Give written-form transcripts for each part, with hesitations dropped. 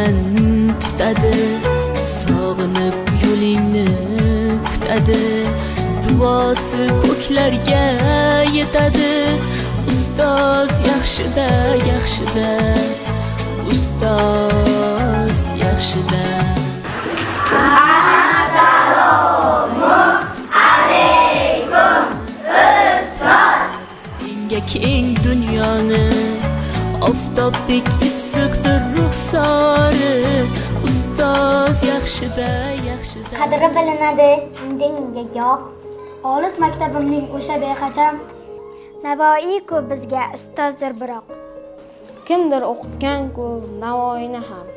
ko'kdan tutadi, sog'inib yo'lingni kutadi, duosi ko'klarga yetadi. Ustoz yaxshida, yaxshida, ustoz yaxshida. Assalomu alaykum ustoz. Senga keng dunyoni oftobdek issiqdir ruxsori. Ustoz yaxshida, yaxshida. Qadri bilinadi menga goh. Olis maktabimning o'sha bexacham Navoiy-ku bizga ustozdir biroq. Kimdir o'qitgan-ku Navoiyni ham.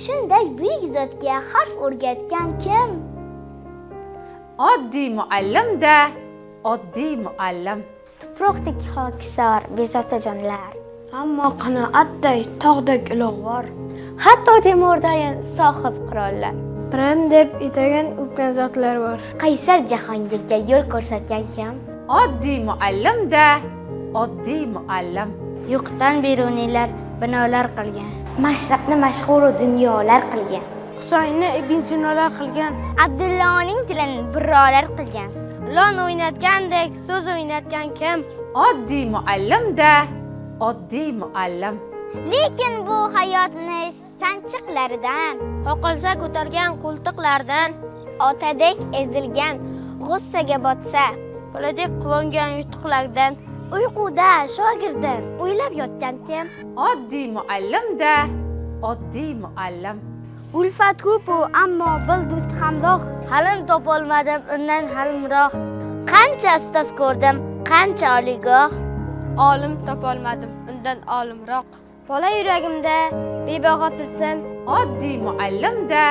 Shunday buyuk zotga harf o'rgatgan kim? Oddiy muallim-da, oddiy muallim. Tuproqdek hokisor bezotajonlar. Ammo qanoatday tog'dek ulug'vor. Hatto Temurdayin sohib qirollar. Pirim deb etagan o'tgan zotlar bor. Qaysar Jahongirga yo'l ko'rsatgan kim? Oddiy muallim-da, oddiy muallim. Yo'qdan beruniylar binolar qilgan. Mashriqni mashhur dunyolar qilgan. Husaynni Ibn Sinolar qilgan. Abdullohning tilini birolar qilgan. Lon o'ynatgandek so'z o'ynatgan kim? Oddiy muallim-da, oddiy muallim. Lekin bu hayotni sanchiqlaridan, Qoqilsa ko'targan qo'ltiqlardan, otadek ezilgan g'ussaga botsa, qo'ladek quvongan yutuqlardan, uyquda shogirdan o'ylab yotgan kim? Oddiy muallim-da, oddiy muallim. Ulfat ko'p-u, ammo bil do'st hamroh. Halim topolmadim undan halimroq. Qancha ustoz ko'rdim, qancha oliygoh. olim topolmadim undan olimroq. Bola yuragimda bebaho tilsam, Oddiy muallim-da,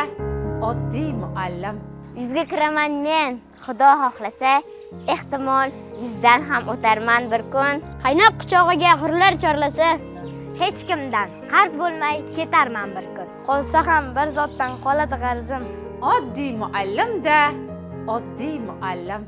oddiy muallim. yuzga kiraman men. Xudo xohlasa, ehtimol yuzdan ham o'tarman bir kun. Qaynoq quchog'iga hurlar chorlasa, hech kimdan qarz bo'lmay ketarman bir kun. Qolsa ham bir zotdan qoladi qarzim. Oddiy muallim-da, oddiy muallim.